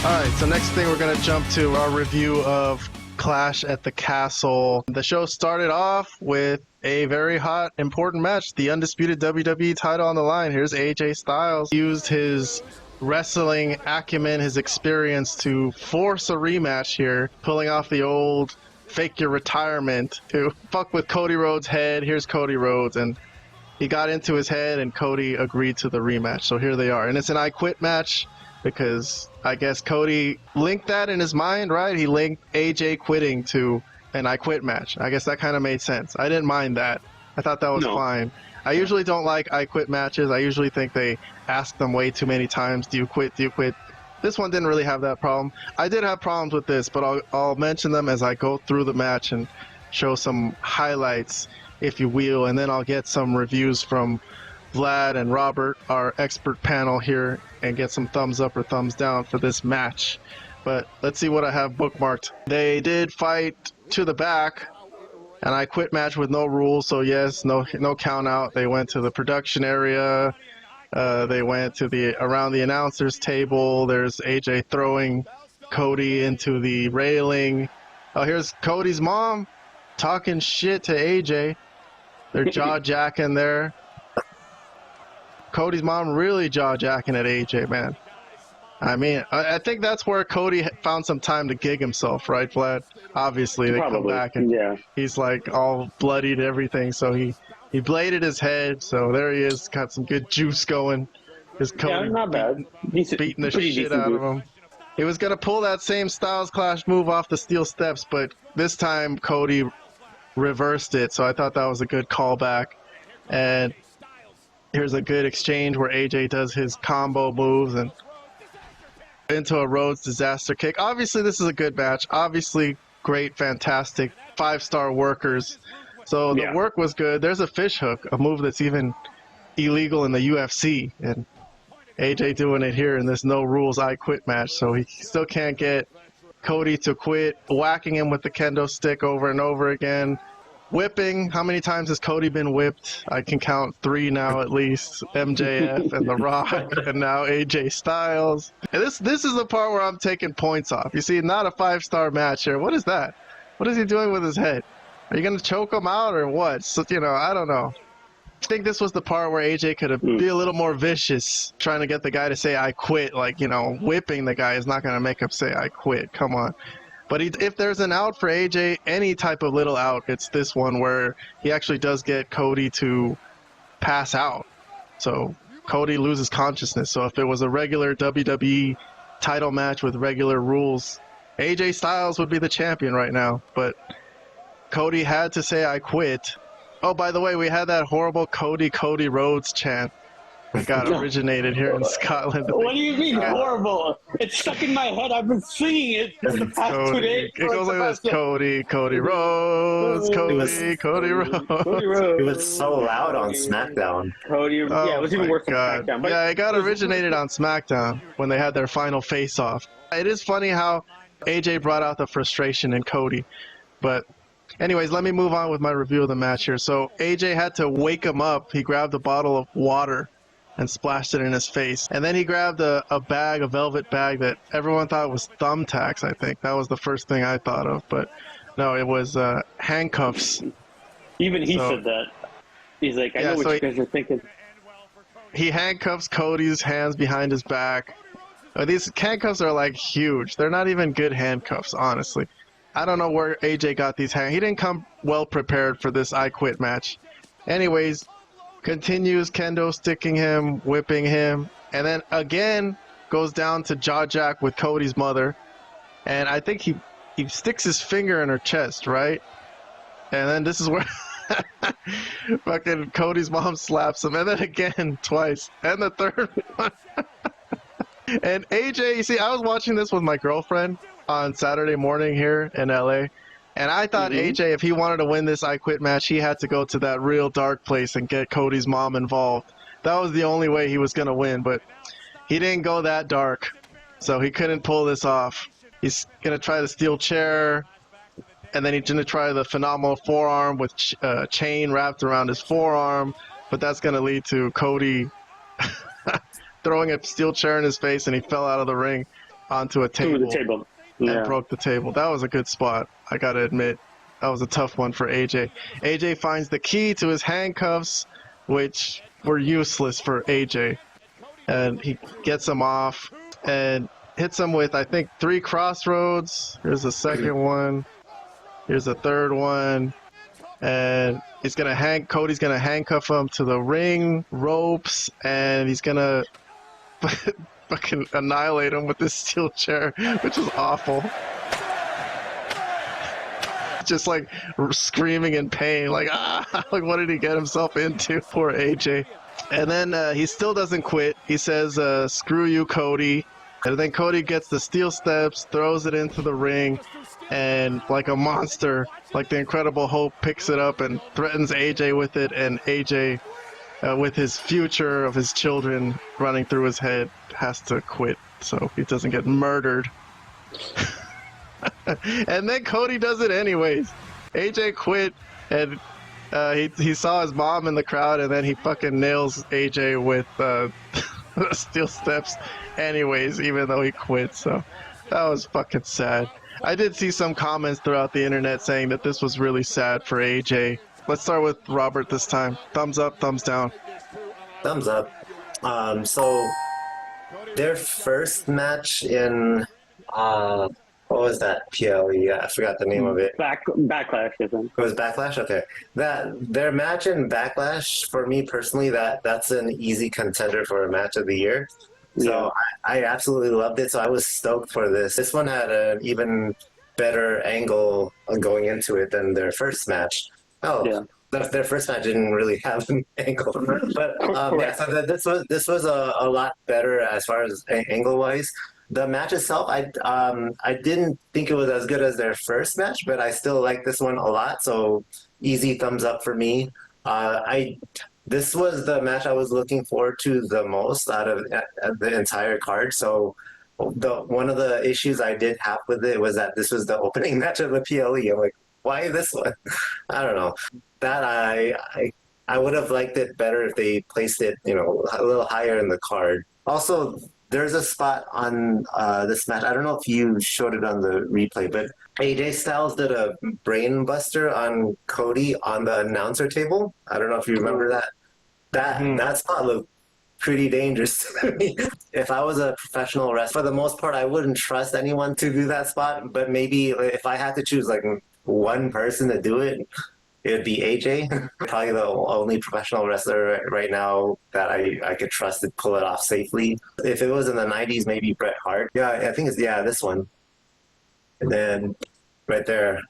Alright, so next thing we're going to jump to our review of Clash at the Castle. The show started off with a very hot, important match. The undisputed WWE title on the line. Here's AJ Styles. He used his wrestling acumen, his experience to force a rematch here, pulling off the old fake your retirement to fuck with Cody Rhodes' head. Here's Cody Rhodes, and he got into his head, and Cody agreed to the rematch. So here they are. And it's an I Quit match because I guess Cody linked that in his mind, right? He linked AJ quitting to an I Quit match. I guess that kind of made sense. I didn't mind that. I thought that was fine. I usually don't like I Quit matches. I usually think they ask them way too many times, do you quit, do you quit? This one didn't really have that problem. I did have problems with this, but I'll mention them as I go through the match and show some highlights, if you will, and then I'll get some reviews from Vlad and Robert, our expert panel here, and get some thumbs up or thumbs down for this match. But let's see what I have bookmarked. They did fight to the back, and I Quit match with no rules, so yes, no count out. They went to the production area. They went to around the announcer's table. There's AJ throwing Cody into the railing. Oh, here's Cody's mom talking shit to AJ. They're jaw-jacking there. Cody's mom really jaw-jacking at AJ, man. I mean, I think that's where Cody found some time to gig himself, right, Vlad? Obviously, they come back and he's like all bloodied and everything, so he bladed his head, so there he is, got some good juice going. His Cody not bad. Beating the shit out of him. He was going to pull that same Styles Clash move off the steel steps, but this time Cody reversed it, so I thought that was a good callback. And here's a good exchange where AJ does his combo moves and into a Rhodes disaster kick. Obviously, this is a good match. Obviously, great, fantastic, 5-star workers. So the work was good. There's a fish hook, a move that's even illegal in the UFC. And AJ doing it here in this no rules I Quit match. So he still can't get Cody to quit, whacking him with the kendo stick over and over again. Whipping. How many times has Cody been whipped? I can count 3 now at least. MJF and The Rock, and now AJ Styles. And this is the part where I'm taking points off. You see, not a 5-star match here. What is that? What is he doing with his head? Are you going to choke him out or what? So, I don't know. I think this was the part where AJ could be a little more vicious, trying to get the guy to say, I quit. Like, whipping the guy is not going to make him say, I quit. Come on. But if there's an out for AJ, any type of little out, it's this one where he actually does get Cody to pass out. So Cody loses consciousness. So if it was a regular WWE title match with regular rules, AJ Styles would be the champion right now. But Cody had to say, I quit. Oh, by the way, we had that horrible Cody Rhodes chant that got originated here in Scotland. What do you mean horrible? It's stuck in my head. I've been singing it for the past 2 days. It goes like this: Cody Rhodes, Cody Rhodes. It was so loud on SmackDown. It was even worse on SmackDown. But it got originated on SmackDown when they had their final face-off. It is funny how AJ brought out the frustration in Cody, but anyways, let me move on with my review of the match here. So AJ had to wake him up. He grabbed a bottle of water and splashed it in his face. And then he grabbed a velvet bag that everyone thought was thumbtacks, I think. That was the first thing I thought of. But no, it was handcuffs. Even he said that. He's like, I know what you guys are thinking. He handcuffs Cody's hands behind his back. These handcuffs are like huge. They're not even good handcuffs, honestly. I don't know where AJ got these hands. He didn't come well prepared for this I Quit match. Anyways, continues kendo sticking him, whipping him, and then again goes down to jaw jack with Cody's mother. And I think he sticks his finger in her chest, right? And then this is where fucking Cody's mom slaps him, and then again twice, and the third one. And AJ, you see, I was watching this with my girlfriend on Saturday morning here in LA, and I thought AJ, if he wanted to win this I Quit match, he had to go to that real dark place and get Cody's mom involved. That was the only way he was going to win, but he didn't go that dark, so he couldn't pull this off. He's going to try the steel chair, and then he's going to try the phenomenal forearm with chain wrapped around his forearm, but that's going to lead to Cody throwing a steel chair in his face, and he fell out of the ring. onto a Through table, the table. and Yeah. broke the table. That was a good spot, I gotta admit. That was a tough one for AJ. AJ finds the key to his handcuffs, which were useless for AJ. And he gets him off and hits him with, I think, 3 crossroads. Here's a second one. Here's a third one. And Cody's gonna handcuff him to the ring ropes, and he's gonna fucking annihilate him with this steel chair, which is awful. Just like screaming in pain, like like what did he get himself into? Poor AJ. And then he still doesn't quit. He says, "Screw you, Cody." And then Cody gets the steel steps, throws it into the ring, and like a monster, like the Incredible Hulk, picks it up and threatens AJ with it. And AJ, with his future of his children running through his head, has to quit so he doesn't get murdered. And then Cody does it anyways. AJ quit, and he saw his mom in the crowd, and then he fucking nails AJ with steel steps anyways, even though he quit. So that was fucking sad. I did see some comments throughout the internet saying that this was really sad for AJ. Let's start with Robert this time. Thumbs up, thumbs down. Thumbs up. So their first match in what was that PLE? I forgot the name of it. Backlash, I think. It was Backlash. Okay, their match in Backlash, for me personally, that's an easy contender for a match of the year. So I absolutely loved it. So I was stoked for this. This one had an even better angle going into it than their first match. Oh, yeah. Their first match didn't really have an angle, but yeah. So this was a lot better as far as angle wise. The match itself, I didn't think it was as good as their first match, but I still like this one a lot. So easy thumbs up for me. This was the match I was looking forward to the most out of the entire card. So one of the issues I did have with it was that this was the opening match of the PLE. I'm like, why this one? I don't know. That I would have liked it better if they placed it, a little higher in the card. Also, there's a spot on this match. I don't know if you showed it on the replay, but AJ Styles did a brain buster on Cody on the announcer table. I don't know if you remember that. That spot looked pretty dangerous to me. If I was a professional wrestler, for the most part, I wouldn't trust anyone to do that spot. But maybe if I had to choose like one person to do it, it would be AJ. Probably the only professional wrestler right now that I could trust to pull it off safely. If it was in the 90s, maybe Bret Hart. Yeah, I think it's this one. And then right there.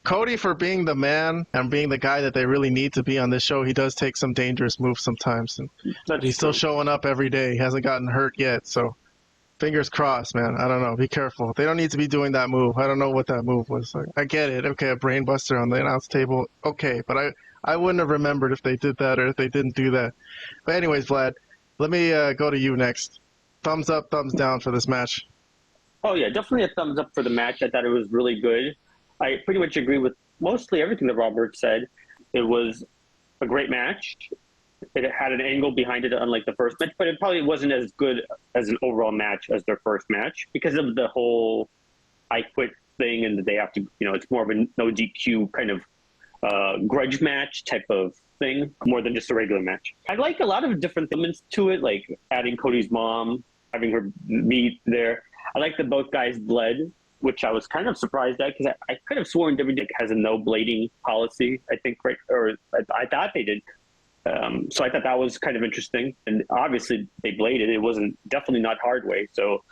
Cody, for being the man and being the guy that they really need to be on this show, he does take some dangerous moves sometimes. And he's still showing up every day. He hasn't gotten hurt yet, so fingers crossed, man. I don't know. Be careful. They don't need to be doing that move. I don't know what that move was. I get it. Okay, a brain buster on the announce table. Okay, but I wouldn't have remembered if they did that or if they didn't do that. But anyways, Vlad, let me go to you next. Thumbs up, thumbs down for this match. Oh, yeah, definitely a thumbs up for the match. I thought it was really good. I pretty much agree with mostly everything that Robert said. It was a great match. It had an angle behind it, unlike the first match, but it probably wasn't as good as an overall match as their first match because of the whole I quit thing and that they have to, it's more of a no DQ kind of grudge match type of thing, more than just a regular match. I like a lot of different elements to it, like adding Cody's mom, having her meet there. I like that both guys bled, which I was kind of surprised at because I could have sworn WWE has a no blading policy, I think, right? Or I thought they did. So I thought that was kind of interesting. And obviously they bladed. It wasn't definitely not hard way. So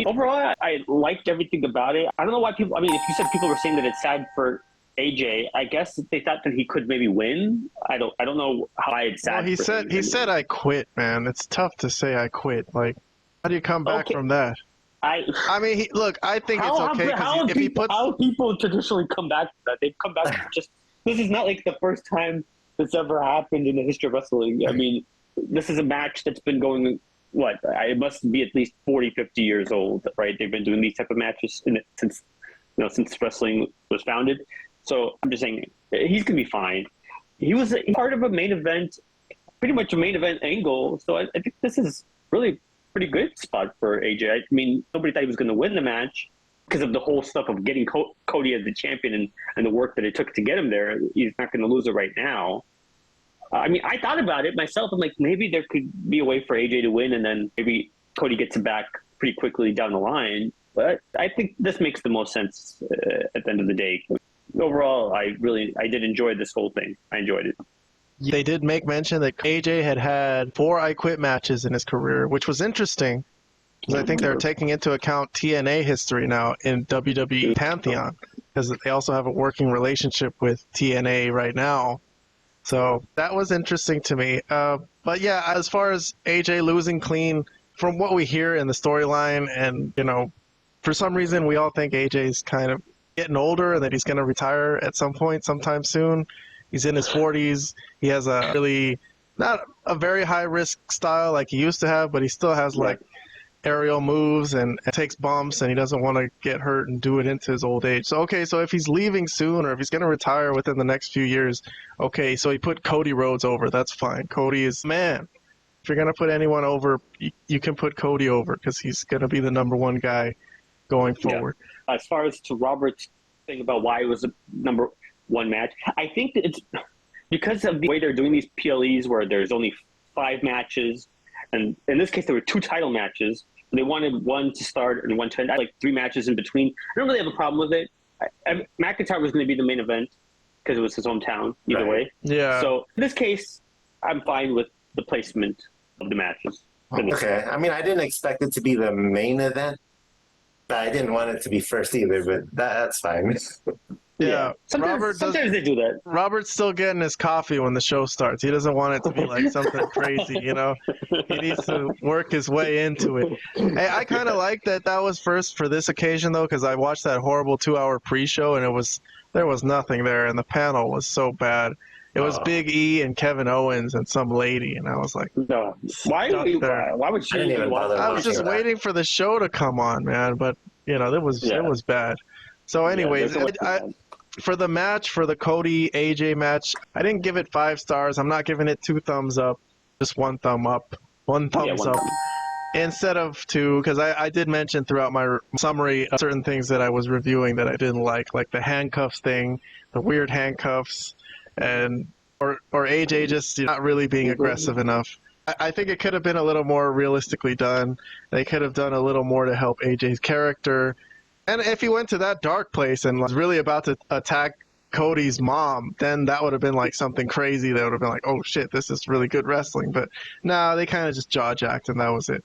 overall, I liked everything about it. I don't know why people, if you said people were saying that it's sad for AJ, I guess they thought that he could maybe win. I don't know how it's sad. Well, he said I quit, man. It's tough to say I quit. Like, how do you come back from that? I think it's okay because if he puts how people traditionally come back from that, they come back just. This is not like the first time that's ever happened in the history of wrestling. I mean, this is a match that's been going. It must be at least 40, 50 years old, right? They've been doing these type of matches since wrestling was founded. So I'm just saying he's gonna be fine. He was part of a main event, pretty much a main event angle. So I think this is really pretty good spot for AJ. I mean, nobody thought he was going to win the match because of the whole stuff of getting Cody as the champion and the work that it took to get him there. He's not going to lose it right now. I mean, I thought about it myself. I'm like, maybe there could be a way for AJ to win, and then maybe Cody gets it back pretty quickly down the line. But I think this makes the most sense at the end of the day. Overall, I did enjoy this whole thing. I enjoyed it. They did make mention that AJ had 4 I Quit matches in his career, which was interesting because I think they're taking into account TNA history now in WWE Pantheon, because they also have a working relationship with TNA right now. So that was interesting to me. But yeah, as far as AJ losing clean, from what we hear in the storyline, and for some reason we all think AJ's kind of getting older and that he's going to retire at some point sometime soon. He's in his 40s. He has a really, not a very high risk style like he used to have, but he still has like aerial moves and takes bumps, and he doesn't want to get hurt and do it into his old age. So so if he's leaving soon, or if he's going to retire within the next few years, so he put Cody Rhodes over. That's fine. Cody is man. If you're going to put anyone over, you can put Cody over because he's going to be the number one guy going forward. Yeah. As far as to Robert's thing about why it was a number one match, I think that it's because of the way they're doing these PLEs where there's only 5 matches. And in this case, there were 2 title matches. They wanted one to start and one to end, like 3 matches in between. I don't really have a problem with it. McIntyre was going to be the main event because it was his hometown, either way. Yeah. So in this case, I'm fine with the placement of the matches. Okay. I mean, I didn't expect it to be the main event, but I didn't want it to be first either, but that's fine. Yeah. Sometimes they do that. Robert's still getting his coffee when the show starts. He doesn't want it to be like something crazy, He needs to work his way into it. Hey, I kind of like that was first for this occasion, though, because I watched that horrible 2-hour pre-show, and there was nothing there, and the panel was so bad. It was Big E and Kevin Owens and some lady, and I was like, no. Why would she even watch that? I was just waiting for the show to come on, man, but, it was bad. So anyways, for the match, for the Cody AJ match, I didn't give it 5 stars. I'm not giving it 2 thumbs up, just 1 thumb up, 1 thumbs up instead of 2, because I did mention throughout my summary certain things that I was reviewing that I didn't like the handcuffs thing, the weird handcuffs, and or AJ just not really being aggressive enough. I think it could have been a little more realistically done. They could have done a little more to help AJ's character. And if he went to that dark place and was really about to attack Cody's mom, then that would have been like something crazy. That would have been like, oh shit, this is really good wrestling. But nah, they kind of just jaw-jacked, and that was it.